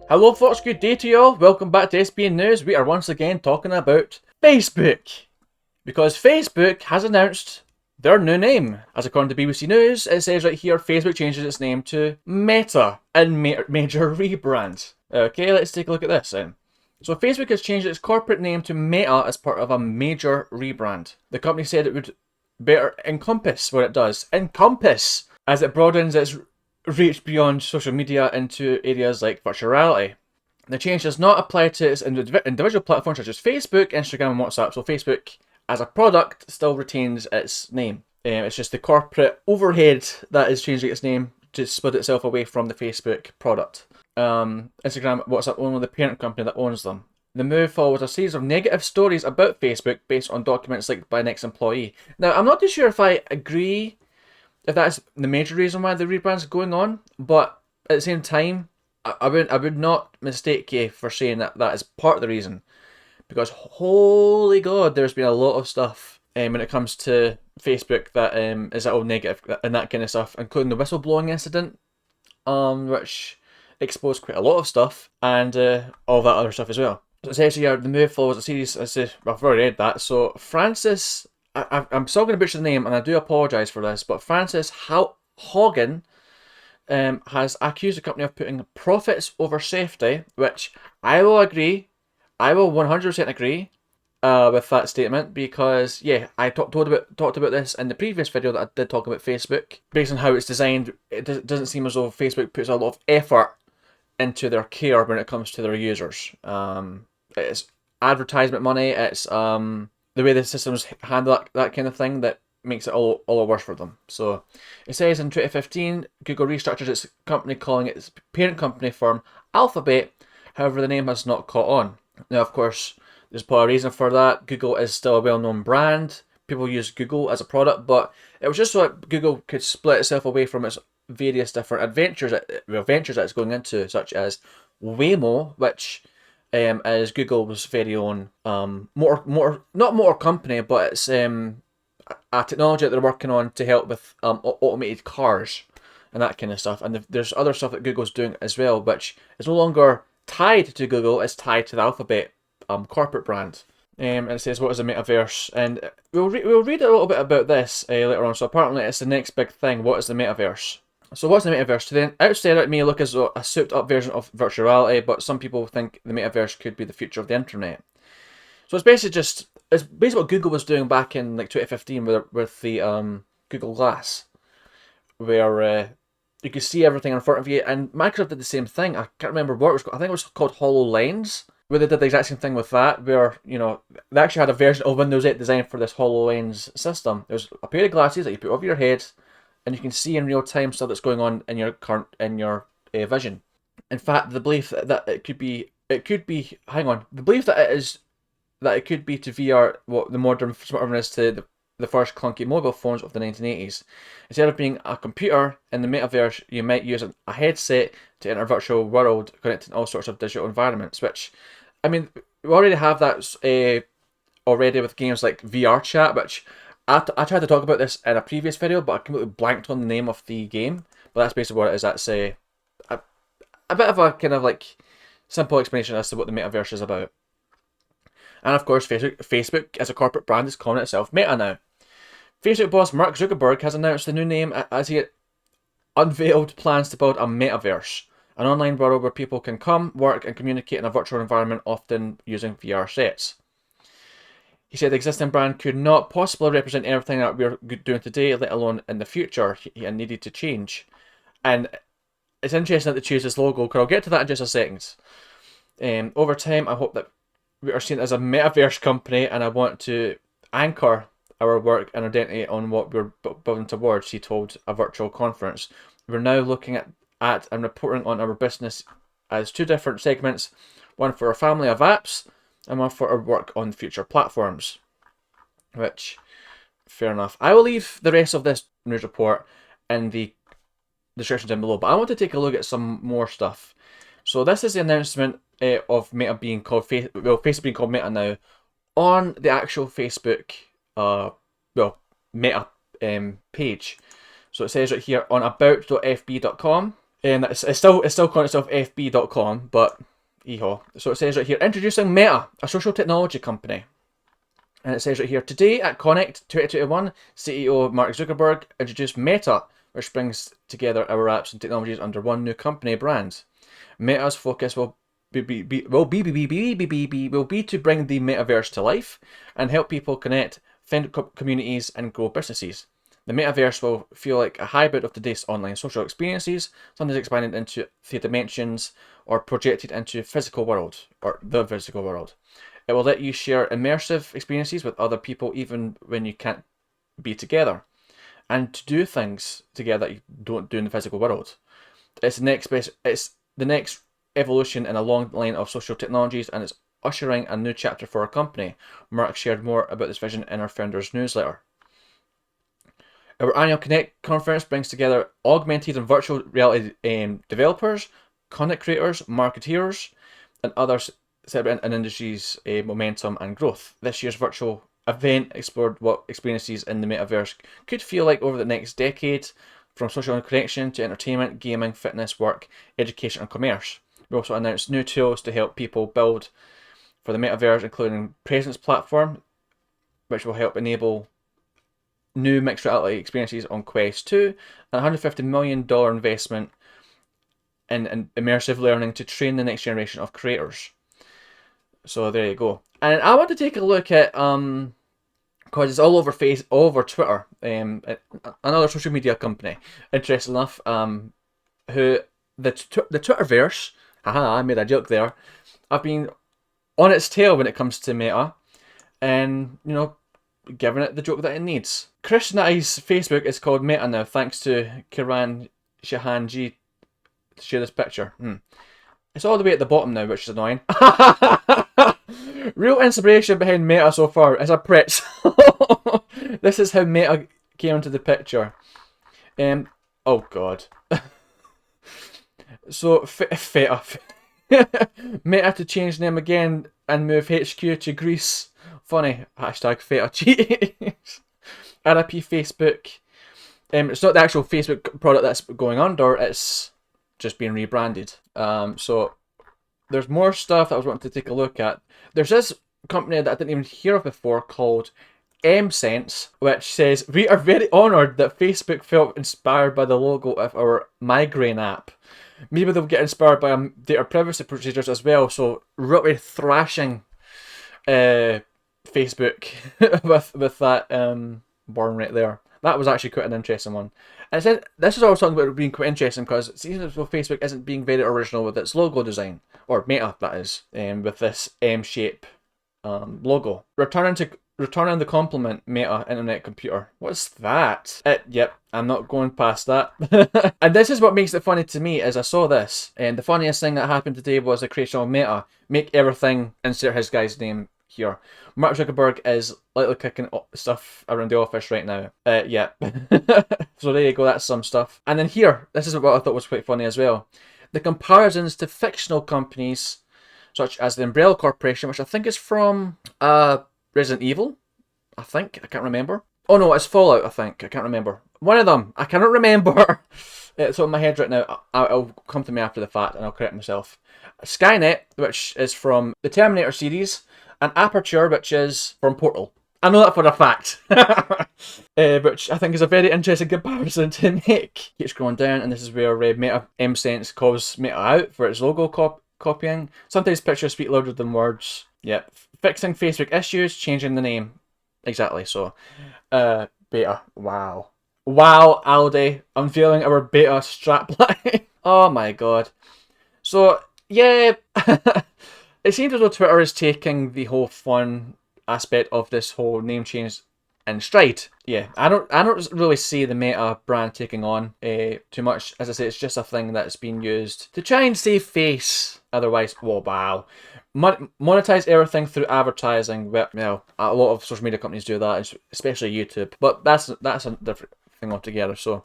Hello folks, good day to you all. Welcome back to SBN News. We are once again talking about Facebook. Because Facebook has announced their new name. As according to BBC News, it says right here, Facebook changes its name to Meta in major rebrand. Okay, let's take a look at this then. So Facebook has changed its corporate name to Meta as part of a major rebrand. The company said it would better encompass what it does. Encompass! As it broadens its reach beyond social media into areas like virtual reality. The change does not apply to its individual platforms such as Facebook, Instagram and WhatsApp. So Facebook as a product still retains its name. It's just the corporate overhead that is changing its name to split itself away from the Facebook product. Instagram, WhatsApp only the parent company that owns them. The move follows a series of negative stories about Facebook based on documents leaked by an ex-employee. Now, I'm not too sure if I agree if that's the major reason why the rebrand's going on, but at the same time, I would not mistake you for saying that that is part of the reason, because holy god, there's been a lot of stuff when it comes to Facebook that is all negative and that kind of stuff, including the whistleblowing incident, which exposed quite a lot of stuff, and all that other stuff as well. So it says here, the move follows a series, I've already read that, so Francis, I'm still going to butcher the name, and I do apologise for this, but Francis Haugen has accused the company of putting profits over safety, which I will agree, I will 100% agree with that statement, because yeah, I talked about this in the previous video that I did talk about Facebook. Based on how it's designed, it doesn't seem as though Facebook puts a lot of effort into their care when it comes to their users. It's advertisement money, it's the way the systems handle that kind of thing that makes it all worse for them. So it says in 2015, Google restructured its company, calling it its parent company firm Alphabet. However, the name has not caught on. Now, of course, there's probably a reason for that. Google is still a well-known brand. People use Google as a product, but it was just so that Google could split itself away from its various different ventures that it's going into, such as Waymo, which is Google's very own not motor company, but it's a technology that they're working on to help with automated cars and that kind of stuff. And there's other stuff that Google's doing as well, which is no longer tied to Google, it's tied to the Alphabet corporate brand. And it says, what is a metaverse? And we'll read a little bit about this later on. So apparently it's the next big thing. What is the metaverse? So what's the metaverse? To the outsider, it may look as though a souped up version of virtual reality, but some people think the metaverse could be the future of the internet. So it's basically what Google was doing back in like 2015 with the Google Glass, where you could see everything in front of you, and Microsoft did the same thing. I can't remember what it was called. I think it was called HoloLens, where they did the exact same thing with that, where, you know, they actually had a version of Windows 8 designed for this HoloLens system. There's a pair of glasses that you put over your head, and you can see in real time stuff that's going on in your vision. In fact, the belief that it could be, the belief that it could be to VR what the modern smartphone is to the first clunky mobile phones of the 1980s. Instead of being a computer in the metaverse, you might use a headset to enter a virtual world connecting all sorts of digital environments, which, I mean, we already have that already with games like VR Chat, which I tried to talk about this in a previous video, but I completely blanked on the name of the game. But that's basically what it is. That's a bit of a kind of like simple explanation as to what the metaverse is about. And of course, Facebook as a corporate brand is calling itself Meta now. Facebook boss Mark Zuckerberg has announced the new name as he unveiled plans to build a metaverse, an online world where people can come, work, and communicate in a virtual environment, often using VR sets. He said the existing brand could not possibly represent everything that we're doing today, let alone in the future, and needed to change. And it's interesting that they choose this logo, because I'll get to that in just a second. Over time, I hope that we are seen as a metaverse company, and I want to anchor our work and identity on what we're building towards, he told a virtual conference. We're now looking at and reporting on our business as two different segments, one for our family of apps and one for our work on future platforms. Which, fair enough. I will leave the rest of this news report in the description down below, but I want to take a look at some more stuff. So this is the announcement of Meta being called Facebook being called Meta now on the actual Facebook Meta page. So it says right here on about.fb.com, And it's still calling itself FB.com, but eehaw. So it says right here, introducing Meta, a social technology company. And it says right here, today at Connect 2021, CEO Mark Zuckerberg introduced Meta, which brings together our apps and technologies under one new company brand. Meta's focus will be to bring the metaverse to life and help people connect, find communities, and grow businesses. The metaverse will feel like a hybrid of today's online social experiences, sometimes expanded into three dimensions or projected into physical world or the physical world. It will let you share immersive experiences with other people even when you can't be together, and to do things together that you don't do in the physical world. It's the next evolution in a long line of social technologies, and it's ushering a new chapter for our company. Mark shared more about this vision in our founders newsletter. Our annual Connect conference brings together augmented and virtual reality developers, content creators, marketeers, and others celebrating an industry's momentum and growth. This year's virtual event explored what experiences in the metaverse could feel like over the next decade, from social connection to entertainment, gaming, fitness, work, education, and commerce. We also announced new tools to help people build for the metaverse, including Presence Platform, which will help enable new mixed reality experiences on Quest 2, and a $150 million investment in immersive learning to train the next generation of creators. So there you go. And I want to take a look at, because it's all over Twitter, another social media company, interesting enough, who the Twitterverse, haha, I made a joke there, I've been on its tail when it comes to Meta, and, giving it the joke that it needs. Chris Nutty's Facebook is called Meta now, thanks to Kiran Shahanji to share this picture. It's all the way at the bottom now, which is annoying. Real inspiration behind Meta so far is a Pritz. This is how Meta came into the picture. Oh god. So, Feta. Meta to change name again and move HQ to Greece. Funny. Hashtag Feta cheese. RIP Facebook. It's not the actual Facebook product that's going under, it's just being rebranded. So there's more stuff that I was wanting to take a look at. There's this company that I didn't even hear of before called MSense, which says, we are very honoured that Facebook felt inspired by the logo of our migraine app. Maybe they'll get inspired by data privacy procedures as well, so really thrashing Facebook with that burn right there. That was actually quite an interesting one. And this is all talking about being quite interesting because it seems as though Facebook isn't being very original with its logo design, or Meta that is, with this M-shape logo. Returning the compliment, Meta Internet Computer. What's that? Yep, I'm not going past that. And this is what makes it funny to me, is I saw this, and the funniest thing that happened today was the creation of Meta. Make everything, insert his guy's name here. Mark Zuckerberg is lightly kicking stuff around the office right now. Yeah. So there you go, that's some stuff. And then here, this is what I thought was quite funny as well. The comparisons to fictional companies, such as the Umbrella Corporation, which I think is from Resident Evil, I think. I can't remember. Oh no, it's Fallout, I think. I can't remember. One of them. I cannot remember. It's on my head right now. It'll come to me after the fact and I'll correct myself. Skynet, which is from the Terminator series, and Aperture, which is from Portal. I know that for a fact. Which I think is a very interesting comparison to make. Keep scrolling down, and this is where Meta MSense calls Meta out for its logo copying. Sometimes pictures speak louder than words. Yep. Fixing Facebook issues, changing the name. Exactly, so. Beta. Wow. Wow, Aldi. Unveiling our beta strapline. Oh my god. So, yeah. It seems as though Twitter is taking the whole fun aspect of this whole name change in stride. Yeah, I don't really see the Meta brand taking on too much. As I say, it's just a thing that's been used to try and save face. Otherwise, whoa, wow. Monetize everything through advertising. Well, a lot of social media companies do that, especially YouTube. But that's a different thing altogether. So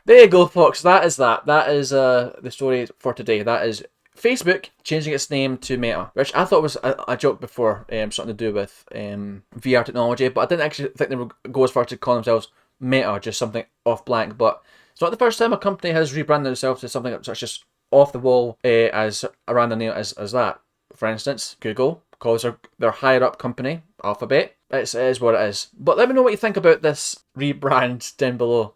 there you go, folks. That is the story for today. That is Facebook changing its name to Meta, which I thought was a joke before, something to do with VR technology, but I didn't actually think they would go as far to call themselves Meta, just something off blank. But It's not the first time a company has rebranded itself to something that's just off the wall as a random name as that. For instance, Google, because they're higher up company, Alphabet. It is what it is. But let me know what you think about this rebrand down below.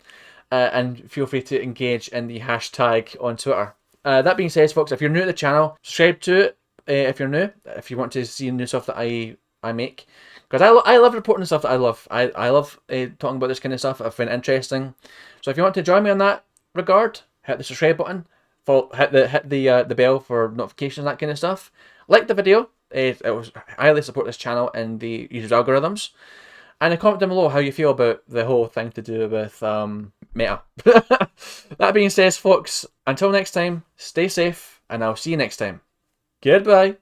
And feel free to engage in the hashtag on Twitter. That being said, folks, if you're new to the channel, subscribe to it if you're new. If you want to see new stuff that I make. Because I love reporting stuff that I love. I love talking about this kind of stuff. I find it interesting. So if you want to join me on that regard, hit the subscribe button. Hit the bell for notifications, that kind of stuff. Like the video. It was highly support this channel and the YouTube algorithms. And comment down below how you feel about the whole thing to do with Meta. That being said, folks, until next time, stay safe, and I'll see you next time. Goodbye.